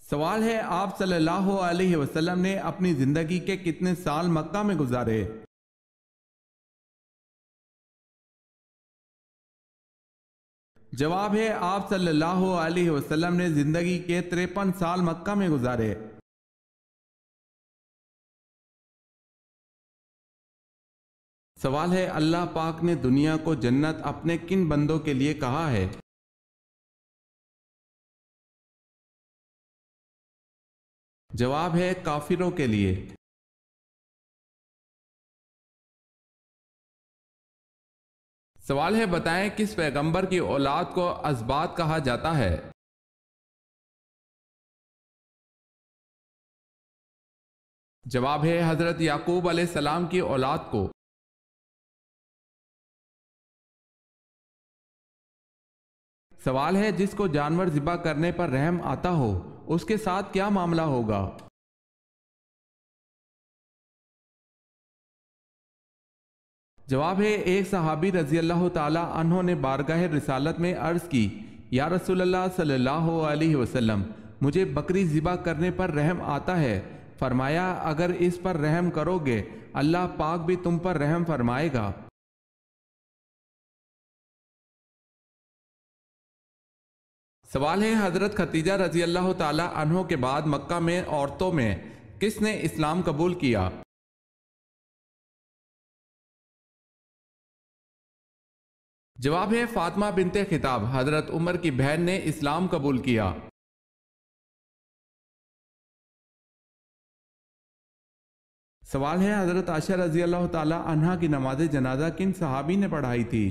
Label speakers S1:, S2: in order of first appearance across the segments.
S1: سوال ہے آپ صلی اللہ علیہ وسلم نے اپنی زندگی کے کتنے سال مکہ میں گزارے؟ جواب ہے آپ صلی اللہ علیہ وسلم نے زندگی کے 53 سال مکہ میں گزارے۔ سوال ہے اللہ پاک نے دنیا کو جنت اپنے کن بندوں کے لیے کہا ہے؟ جواب ہے کافروں کے لیے۔ سوال ہے بتائیں کس پیغمبر کی اولاد کو اسباط کہا جاتا ہے؟ جواب ہے حضرت یعقوب علیہ السلام کی اولاد کو۔ سوال ہے جس کو جانور ذبح کرنے پر رحم آتا ہو اس کے ساتھ کیا معاملہ ہوگا؟ جواب ہے ایک صحابی رضی اللہ تعالی عنہ نے بارگاہ رسالت میں عرض کی یا رسول اللہ صلی اللہ علیہ وسلم مجھے بکری ذبح کرنے پر رحم آتا ہے، فرمایا اگر اس پر رحم کرو گے اللہ پاک بھی تم پر رحم فرمائے گا۔ سوال ہے حضرت خدیجہ رضی اللہ تعالی عنہ کے بعد مکہ میں عورتوں میں کس نے اسلام قبول کیا؟ جواب ہے فاطمہ بنت خطاب، حضرت عمر کی بہن نے اسلام قبول کیا۔ سوال ہے حضرت عائشہ رضی اللہ تعالی عنہا کی نماز جنازہ کن صحابی نے پڑھائی تھی؟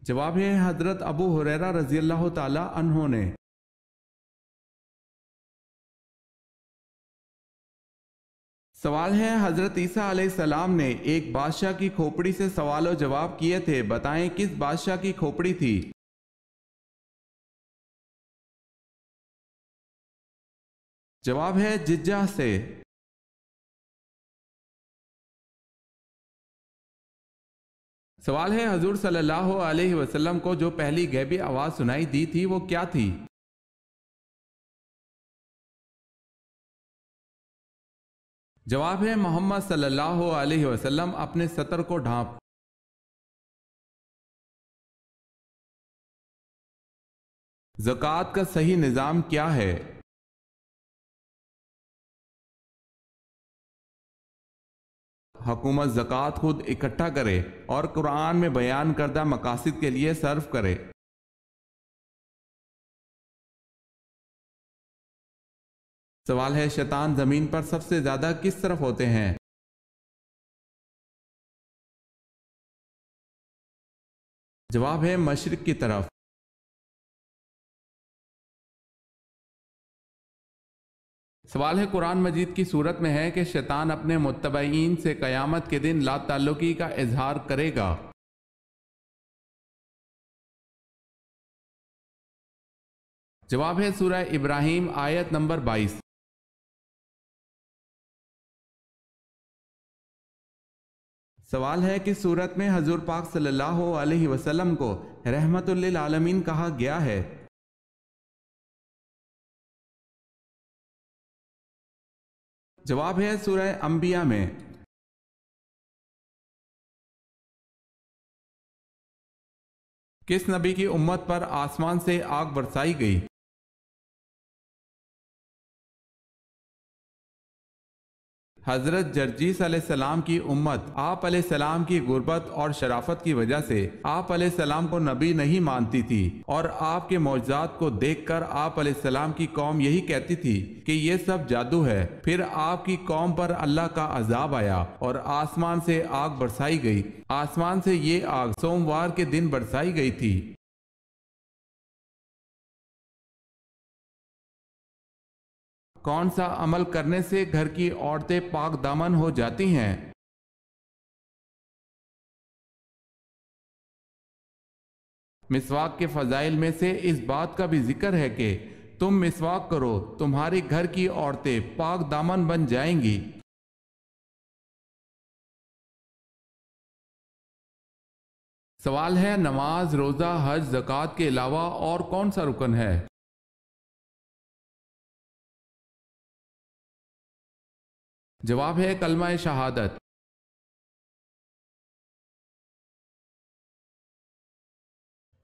S1: جواب ہے حضرت ابو ہریرہ رضی اللہ تعالی عنہ نے۔ سوال ہے حضرت عیسیٰ علیہ السلام نے ایک بادشاہ کی کھوپڑی سے سوال و جواب کیے تھے، بتائیں کس بادشاہ کی کھوپڑی تھی؟ جواب ہے ججہ سے۔ سوال ہے حضور صلی اللہ علیہ وسلم کو جو پہلی غیبی آواز سنائی دی تھی وہ کیا تھی؟ جواب ہے محمد صلی اللہ علیہ وسلم اپنے سطر کو ڈھانپ۔ زکوٰۃ کا صحیح نظام کیا ہے؟ حکومت زکوٰۃ خود اکٹھا کرے اور قرآن میں بیان کردہ مقاصد کے لیے صرف کرے۔ سوال ہے شیطان زمین پر سب سے زیادہ کس طرف ہوتے ہیں؟ جواب ہے مشرق کی طرف۔ سوال ہے قرآن مجید کی صورت میں ہے کہ شیطان اپنے متبعین سے قیامت کے دن لا تعلقی کا اظہار کرے گا۔ جواب ہے سورہ ابراہیم آیت نمبر 22۔ سوال ہے کہ سورت میں حضور پاک صلی اللہ علیہ وسلم کو رحمت للعالمین کہا گیا ہے؟ جواب ہے سورہ انبیاء میں۔ کس نبی کی امت پر آسمان سے آگ برسائی گئی؟ حضرت جرجیس علیہ السلام کی امت آپ علیہ السلام کی غربت اور شرافت کی وجہ سے آپ علیہ السلام کو نبی نہیں مانتی تھی، اور آپ کے معجزات کو دیکھ کر آپ علیہ السلام کی قوم یہی کہتی تھی کہ یہ سب جادو ہے۔ پھر آپ کی قوم پر اللہ کا عذاب آیا اور آسمان سے آگ برسائی گئی۔ آسمان سے یہ آگ سوموار کے دن برسائی گئی تھی۔ کون سا عمل کرنے سے گھر کی عورتیں پاک دامن ہو جاتی ہیں؟ مسواک کے فضائل میں سے اس بات کا بھی ذکر ہے کہ تم مسواک کرو تمہاری گھر کی عورتیں پاک دامن بن جائیں گی۔ سوال ہے نماز، روزہ، حج، زکوٰۃ کے علاوہ اور کون سا رکن ہے؟ جواب ہے کلمہ شہادت۔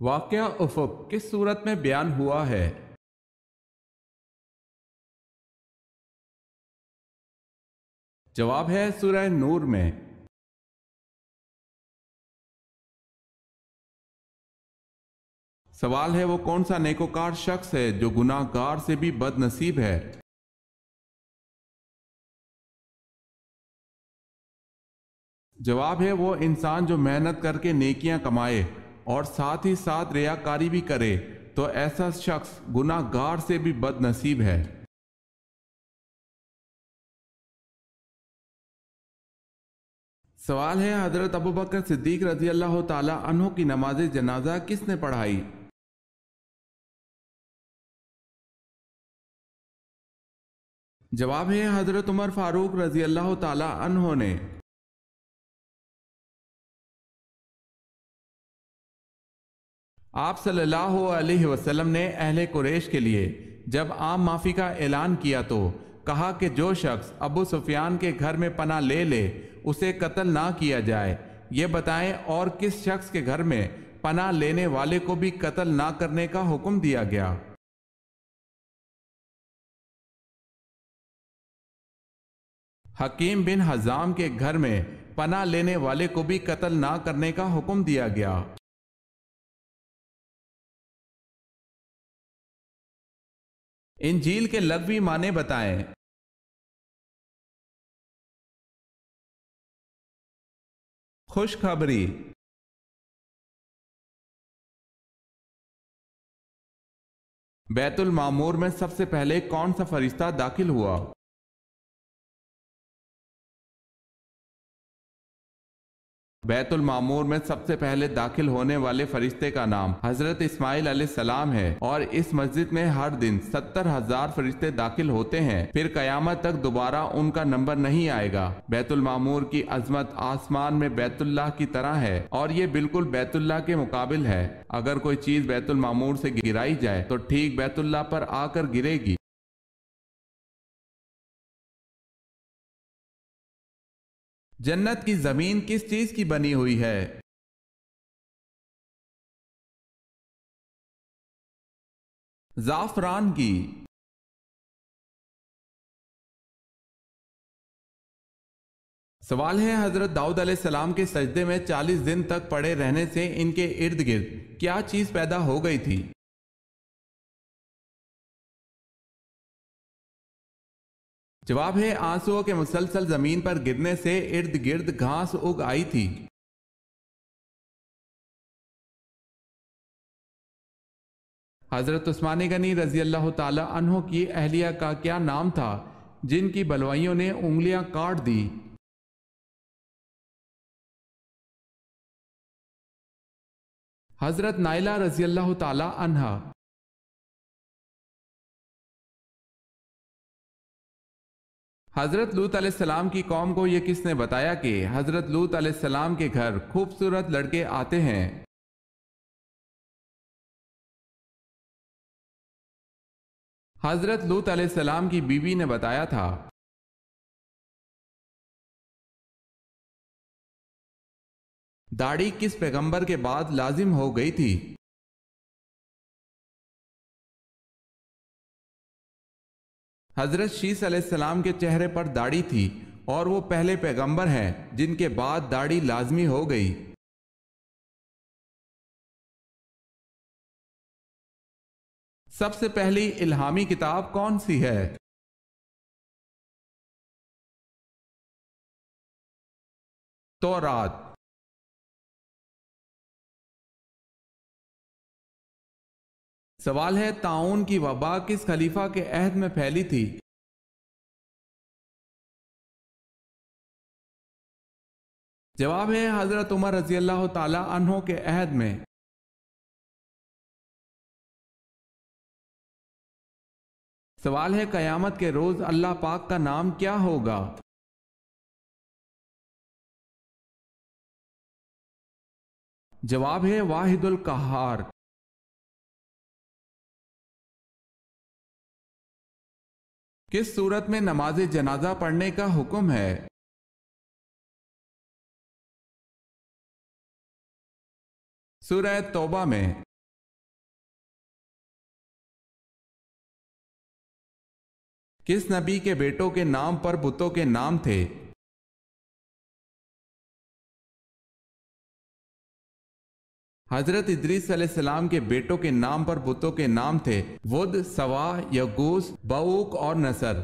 S1: واقعہ افق کس صورت میں بیان ہوا ہے؟ جواب ہے سورہ نور میں۔ سوال ہے وہ کون سا نیکوکار شخص ہے جو گناہ گار سے بھی بد نصیب ہے؟ جواب ہے وہ انسان جو محنت کر کے نیکیاں کمائے اور ساتھ ہی ساتھ ریاکاری بھی کرے تو ایسا شخص گناہ گار سے بھی بد نصیب ہے۔ سوال ہے حضرت ابوبکر صدیق رضی اللہ تعالی عنہ کی نماز جنازہ کس نے پڑھائی؟ جواب ہے حضرت عمر فاروق رضی اللہ تعالی عنہ نے۔ آپ صلی اللہ علیہ وسلم نے اہل قریش کے لیے جب عام معافی کا اعلان کیا تو کہا کہ جو شخص ابو سفیان کے گھر میں پناہ لے لے اسے قتل نہ کیا جائے۔ یہ بتائیں اور کس شخص کے گھر میں پناہ لینے والے کو بھی قتل نہ کرنے کا حکم دیا گیا؟ حکیم بن حزام کے گھر میں پناہ لینے والے کو بھی قتل نہ کرنے کا حکم دیا گیا۔ انجیل کے لغوی معنی بتائیں۔ خوشخبری۔ بیت المعمور میں سب سے پہلے کون سا فرشتہ داخل ہوا؟ بیت المعمور میں سب سے پہلے داخل ہونے والے فرشتے کا نام حضرت اسماعیل علیہ السلام ہے، اور اس مسجد میں ہر دن 70,000 فرشتے داخل ہوتے ہیں، پھر قیامت تک دوبارہ ان کا نمبر نہیں آئے گا۔ بیت المعمور کی عظمت آسمان میں بیت اللہ کی طرح ہے، اور یہ بالکل بیت اللہ کے مقابل ہے۔ اگر کوئی چیز بیت المعمور سے گرائی جائے تو ٹھیک بیت اللہ پر آ کر گرے گی۔ جنت کی زمین کس چیز کی بنی ہوئی ہے؟ زعفران کی۔ سوال ہے حضرت داؤد علیہ السلام کے سجدے میں 40 دن تک پڑے رہنے سے ان کے ارد گرد کیا چیز پیدا ہو گئی تھی؟ جواب ہے آنسوؤں کے مسلسل زمین پر گرنے سے ارد گرد گھاس اگ آئی تھی۔ حضرت عثمان غنی رضی اللہ تعالی عنہ کی اہلیہ کا کیا نام تھا جن کی بلوائیوں نے انگلیاں کاٹ دی؟ حضرت نائلہ رضی اللہ تعالی عنہا۔ حضرت لوط علیہ السلام کی قوم کو یہ کس نے بتایا کہ حضرت لوط علیہ السلام کے گھر خوبصورت لڑکے آتے ہیں؟ حضرت لوط علیہ السلام کی بیوی نے بتایا تھا۔ داڑھی کس پیغمبر کے بعد لازم ہو گئی تھی؟ حضرت شیس علیہ السلام کے چہرے پر داڑھی تھی اور وہ پہلے پیغمبر ہیں جن کے بعد داڑھی لازمی ہو گئی۔ سب سے پہلی الہامی کتاب کون سی ہے؟ تورات۔ سوال ہے طاعون کی وبا کس خلیفہ کے عہد میں پھیلی تھی؟ جواب ہے حضرت عمر رضی اللہ تعالی عنہ کے عہد میں۔ سوال ہے قیامت کے روز اللہ پاک کا نام کیا ہوگا؟ جواب ہے واحد القہار۔ کس صورت میں نماز جنازہ پڑھنے کا حکم ہے؟ سورہ توبہ میں۔ کس نبی کے بیٹوں کے نام پر بتوں کے نام تھے؟ حضرت ادریس علیہ السلام کے بیٹوں کے نام پر بتوں کے نام تھے ود، سوا، یغوث، بؤوق اور نصر۔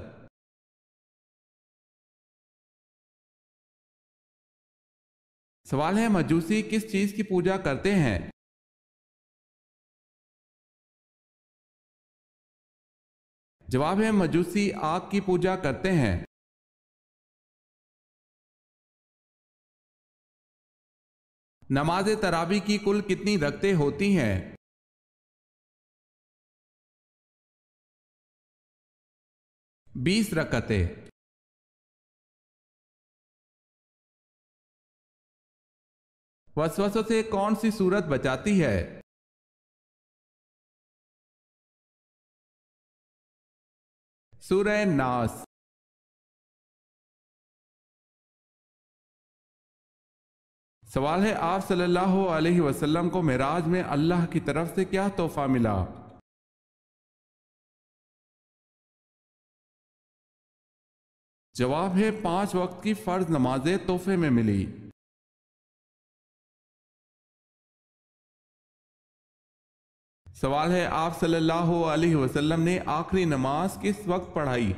S1: سوال ہے مجوسی کس چیز کی پوجا کرتے ہیں؟ جواب ہے مجوسی آگ کی پوجا کرتے ہیں۔ نماز تراویح کی کل کتنی رکعتیں ہوتی ہیں؟ 20 رکعتیں۔ وسوسوں سے کون سی صورت بچاتی ہے؟ سورہ ناس۔ سوال ہے آپ صلی اللہ علیہ وسلم کو معراج میں اللہ کی طرف سے کیا تحفہ ملا؟ جواب ہے 5 وقت کی فرض نمازیں تحفے میں ملی۔ سوال ہے آپ صلی اللہ علیہ وسلم نے آخری نماز کس وقت پڑھائی؟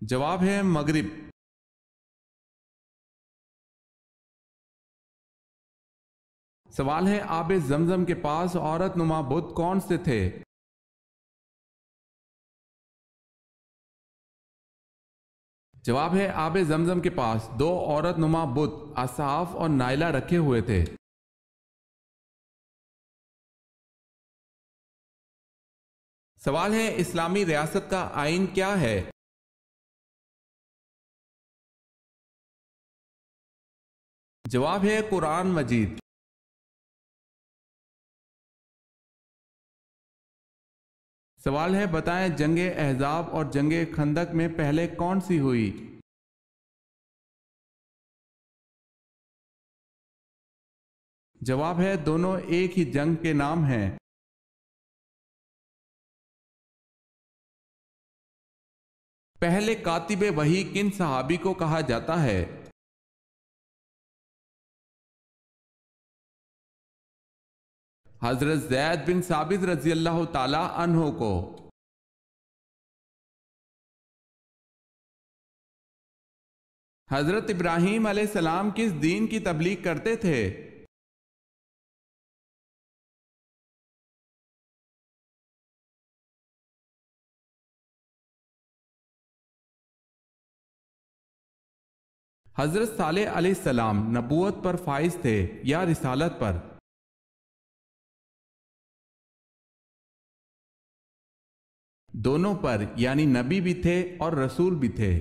S1: جواب ہے مغرب۔ سوال ہے آب زمزم کے پاس عورت نما بت کون سے تھے؟ جواب ہے آب زمزم کے پاس 2 عورت نما بت اصحاف اور نائلہ رکھے ہوئے تھے۔ سوال ہے اسلامی ریاست کا آئین کیا ہے؟ جواب ہے قرآن مجید۔ سوال ہے بتائیں جنگ احزاب اور جنگ خندق میں پہلے کون سی ہوئی؟ جواب ہے دونوں ایک ہی جنگ کے نام ہیں۔ پہلے کاتب وحی کن صحابی کو کہا جاتا ہے؟ حضرت زید بن ثابت رضی اللہ تعالی عنہ کو۔ حضرت ابراہیم علیہ السلام کس دین کی تبلیغ کرتے تھے؟ حضرت صالح علیہ السلام نبوت پر فائز تھے یا رسالت پر؟ دونوں پر، یعنی نبی بھی تھے اور رسول بھی تھے۔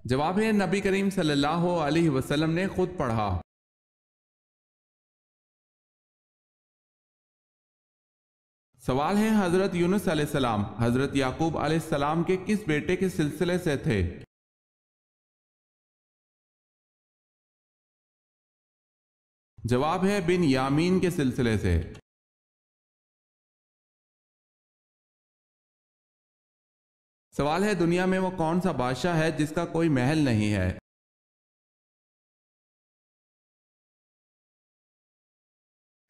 S1: جواب ہے نبی کریم صلی اللہ علیہ وسلم نے خود پڑھا۔ سوال ہے حضرت یونس علیہ السلام حضرت یعقوب علیہ السلام کے کس بیٹے کے سلسلے سے تھے؟ جواب ہے بن یامین کے سلسلے سے۔ سوال ہے دنیا میں وہ کون سا بادشاہ ہے جس کا کوئی محل نہیں ہے؟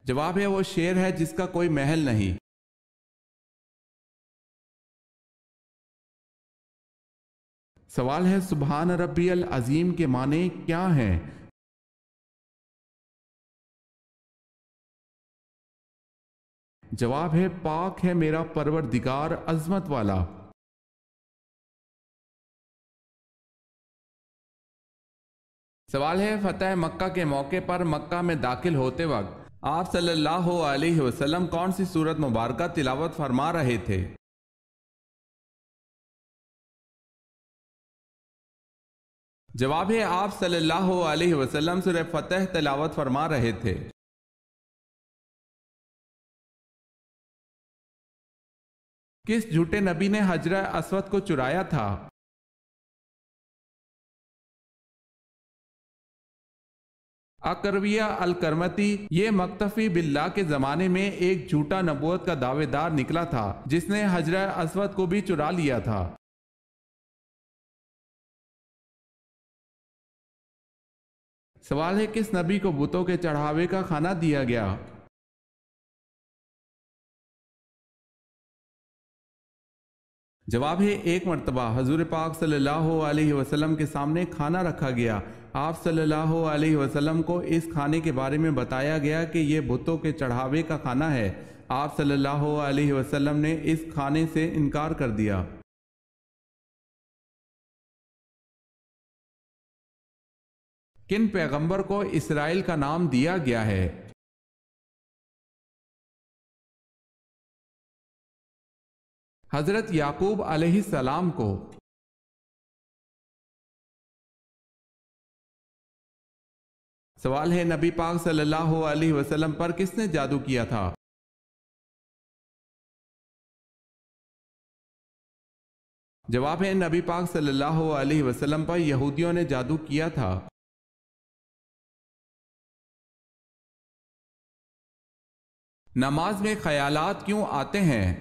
S1: جواب ہے وہ شیر ہے جس کا کوئی محل نہیں۔ سوال ہے سبحان ربی العظیم کے معنی کیا ہیں؟ جواب ہے پاک ہے میرا پروردگار عظمت والا۔ سوال ہے، فتح مکہ کے موقع پر مکہ میں داخل ہوتے وقت آپ صلی اللہ علیہ وسلم کون سی سورت مبارکہ تلاوت فرما رہے تھے؟ جواب ہے، آپ صلی اللہ علیہ وسلم سورہ فتح تلاوت فرما رہے تھے۔ کس جھوٹے نبی نے حجرہ اسود کو چرایا تھا؟ اکرویہ الکرمتی یہ مقتفی باللہ کے زمانے میں ایک جھوٹا نبوت کا دعوے دار نکلا تھا جس نے حجرہ اسود کو بھی چرا لیا تھا۔ سوال ہے، کس نبی کو بتوں کے چڑھاوے کا کھانا دیا گیا؟ جواب ہے، ایک مرتبہ حضور پاک صلی اللہ علیہ وسلم کے سامنے کھانا رکھا گیا۔ آپ صلی اللہ علیہ وسلم کو اس کھانے کے بارے میں بتایا گیا کہ یہ بتوں کے چڑھاوے کا کھانا ہے۔ آپ صلی اللہ علیہ وسلم نے اس کھانے سے انکار کر دیا۔ کن پیغمبر کو اسرائیل کا نام دیا گیا ہے؟ حضرت یعقوب علیہ السلام کو۔ سوال ہے، نبی پاک صلی اللہ علیہ وسلم پر کس نے جادو کیا تھا؟ جواب ہے، نبی پاک صلی اللہ علیہ وسلم پر یہودیوں نے جادو کیا تھا۔ نماز میں خیالات کیوں آتے ہیں؟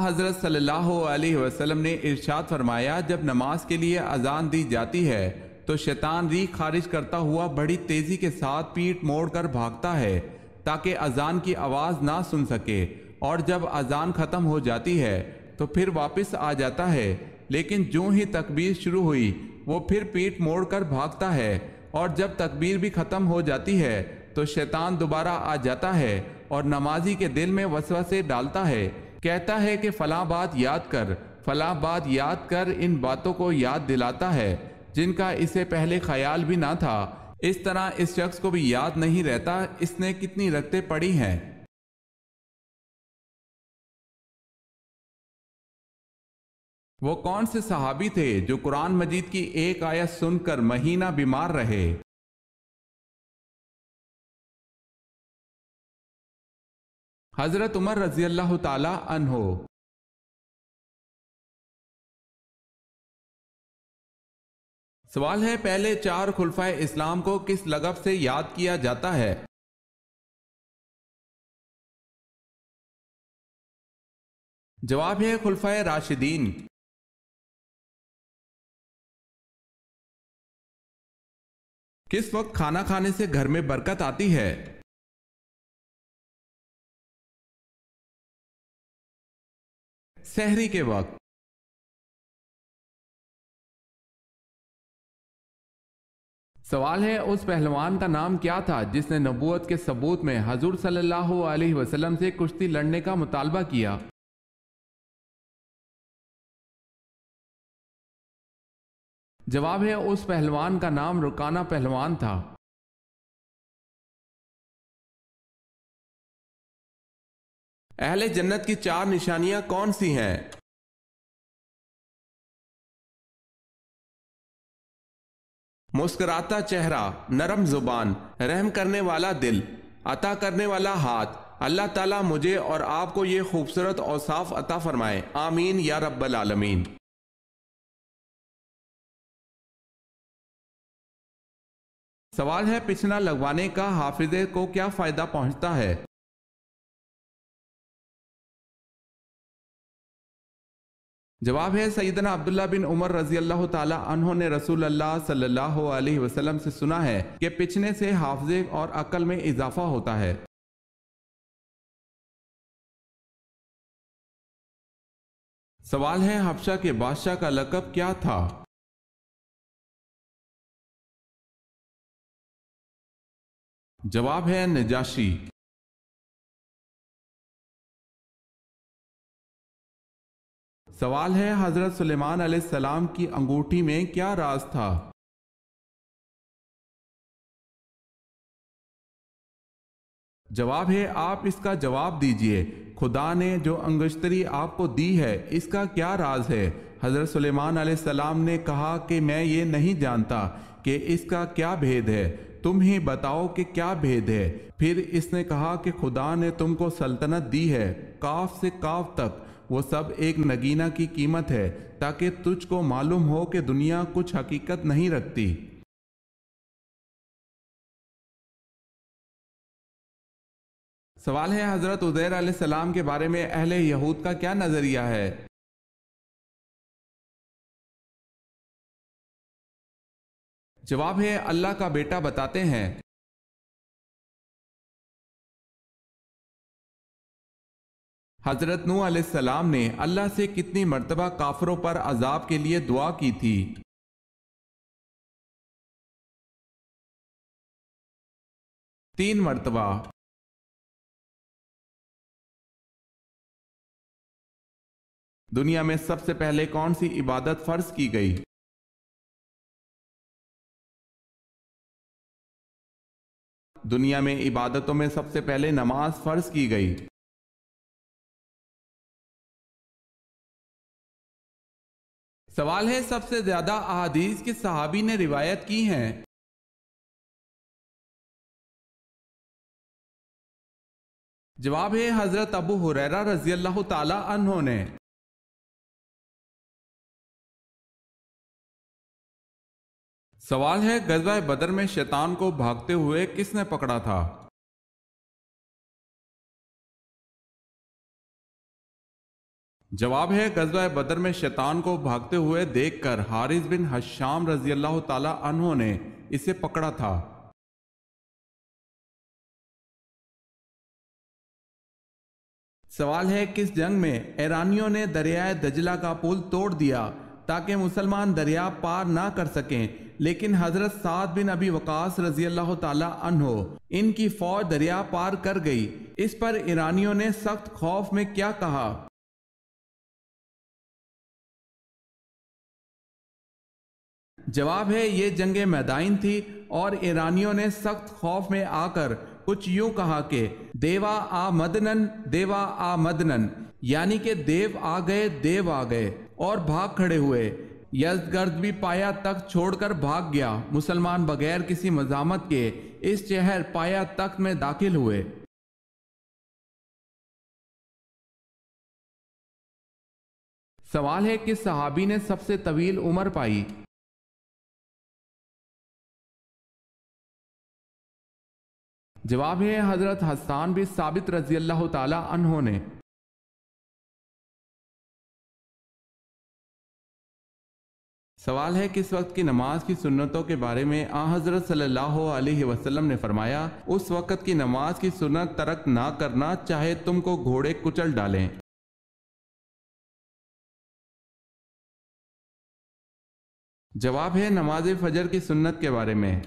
S1: حضرت صلی اللہ علیہ وسلم نے ارشاد فرمایا، جب نماز کے لیے اذان دی جاتی ہے تو شیطان ریح خارج کرتا ہوا بڑی تیزی کے ساتھ پیٹ موڑ کر بھاگتا ہے تاکہ اذان کی آواز نہ سن سکے، اور جب اذان ختم ہو جاتی ہے تو پھر واپس آ جاتا ہے، لیکن جو ہی تکبیر شروع ہوئی وہ پھر پیٹ موڑ کر بھاگتا ہے، اور جب تکبیر بھی ختم ہو جاتی ہے تو شیطان دوبارہ آ جاتا ہے اور نمازی کے دل میں وسوسے ڈالتا ہے، کہتا ہے کہ فلاں بات یاد کر، فلاں بات یاد کر، ان باتوں کو یاد دلاتا ہے جن کا اسے پہلے خیال بھی نہ تھا۔ اس طرح اس شخص کو بھی یاد نہیں رہتا اس نے کتنی رکعتیں پڑھی ہیں۔ وہ کون سے صحابی تھے جو قرآن مجید کی ایک آیت سن کر مہینہ بیمار رہے؟ حضرت عمر رضی اللہ تعالی عنہ۔ سوال ہے، پہلے چار خلفائے اسلام کو کس لقب سے یاد کیا جاتا ہے؟ جواب ہے، خلفائے راشدین۔ کس وقت کھانا کھانے سے گھر میں برکت آتی ہے؟ سحری کے وقت۔ سوال ہے، اس پہلوان کا نام کیا تھا جس نے نبوت کے ثبوت میں حضور صلی اللہ علیہ وسلم سے کشتی لڑنے کا مطالبہ کیا؟ جواب ہے، اس پہلوان کا نام رکانہ پہلوان تھا۔ اہل جنت کی چار نشانیاں کون سی ہیں؟ مسکراتا چہرہ، نرم زبان، رحم کرنے والا دل، عطا کرنے والا ہاتھ۔ اللہ تعالیٰ مجھے اور آپ کو یہ خوبصورت اوصاف عطا فرمائے، آمین یا رب العالمین۔ سوال ہے، پچھنا لگوانے کا حافظے کو کیا فائدہ پہنچتا ہے؟ جواب ہے، سیدنا عبداللہ بن عمر رضی اللہ تعالی عنہ نے رسول اللہ صلی اللہ علیہ وسلم سے سنا ہے کہ پچھنے سے حافظے اور عقل میں اضافہ ہوتا ہے۔ سوال ہے، حبشہ کے بادشاہ کا لقب کیا تھا؟ جواب ہے، نجاشی۔ سوال ہے حضرت سلیمان علیہ السلام کی انگوٹھی میں کیا راز تھا؟ جواب ہے آپ اس کا جواب دیجئے۔ خدا نے جو انگشتری آپ کو دی ہے اس کا کیا راز ہے؟ حضرت سلیمان علیہ السلام نے کہا کہ میں یہ نہیں جانتا کہ اس کا کیا بھید ہے، تم ہی بتاؤ کہ کیا بھید ہے۔ پھر اس نے کہا کہ خدا نے تم کو سلطنت دی ہے، کاف سے کاف تک وہ سب ایک نگینہ کی قیمت ہے، تاکہ تجھ کو معلوم ہو کہ دنیا کچھ حقیقت نہیں رکھتی۔ سوال ہے حضرت عزیر علیہ السلام کے بارے میں اہل یہود کا کیا نظریہ ہے؟ جواب ہے اللہ کا بیٹا بتاتے ہیں۔ حضرت نوح علیہ السلام نے اللہ سے کتنی مرتبہ کافروں پر عذاب کے لیے دعا کی تھی؟ 3 مرتبہ۔ دنیا میں سب سے پہلے کون سی عبادت فرض کی گئی؟ دنیا میں عبادتوں میں سب سے پہلے نماز فرض کی گئی۔ سوال ہے سب سے زیادہ احادیث کس صحابی نے روایت کی ہیں؟ جواب ہے حضرت ابو ہریرہ رضی اللہ تعالی عنہ نے۔ سوال ہے غزوہ بدر میں شیطان کو بھاگتے ہوئے کس نے پکڑا تھا؟ جواب ہے غزوہ بدر میں شیطان کو بھاگتے ہوئے دیکھ کر حارث بن حشام رضی اللہ تعالی عنہ نے اسے پکڑا تھا۔ سوال ہے کس جنگ میں ایرانیوں نے دریائے دجلہ کا پل توڑ دیا تاکہ مسلمان دریا پار نہ کر سکیں، لیکن حضرت سعد بن ابی وقاص رضی اللہ تعالی عنہ ان کی فوج دریا پار کر گئی، اس پر ایرانیوں نے سخت خوف میں کیا کہا؟ جواب ہے یہ جنگ میدائن تھی اور ایرانیوں نے سخت خوف میں آ کر کچھ یوں کہا کہ دیوا آ مدنن دیوا آ مدنن، یعنی کہ دیو آ گئے اور بھاگ کھڑے ہوئے۔ یزدگرد بھی پایا تخت چھوڑ کر بھاگ گیا، مسلمان بغیر کسی مزاحمت کے اس شہر پایا تخت میں داخل ہوئے۔ سوال ہے کس صحابی نے سب سے طویل عمر پائی؟ جواب ہے حضرت حسان بن ثابت رضی اللہ تعالی عنہ نے۔ سوال ہے کس وقت کی نماز کی سنتوں کے بارے میں حضرت صلی اللہ علیہ وسلم نے فرمایا اس وقت کی نماز کی سنت ترک نہ کرنا چاہے تم کو گھوڑے کچل ڈالیں۔ جواب ہے نماز فجر کی سنت کے بارے میں۔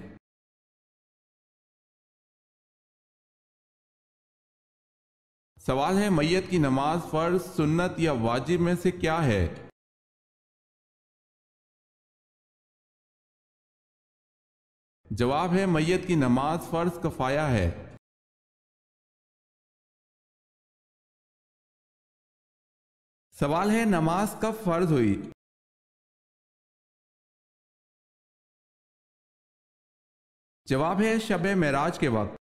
S1: سوال ہے میت کی نماز فرض، سنت یا واجب میں سے کیا ہے؟ جواب ہے میت کی نماز فرض کفایہ ہے۔ سوال ہے نماز کب فرض ہوئی؟ جواب ہے شب معراج کے وقت۔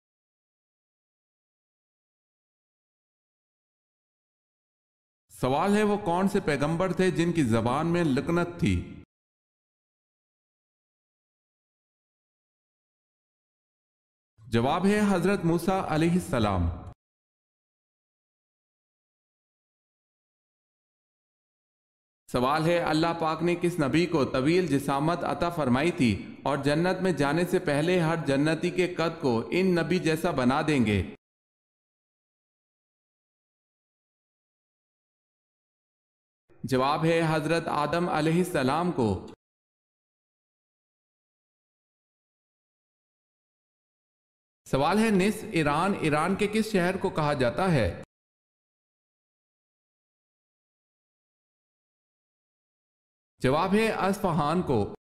S1: سوال ہے وہ کون سے پیغمبر تھے جن کی زبان میں لکنت تھی؟ جواب ہے حضرت موسیٰ علیہ السلام۔ سوال ہے اللہ پاک نے کس نبی کو طویل جسامت عطا فرمائی تھی اور جنت میں جانے سے پہلے ہر جنتی کے قد کو ان نبی جیسا بنا دیں گے؟ جواب ہے حضرت آدم علیہ السلام کو۔ سوال ہے نصف ایران ایران کے کس شہر کو کہا جاتا ہے؟ جواب ہے اصفہان کو۔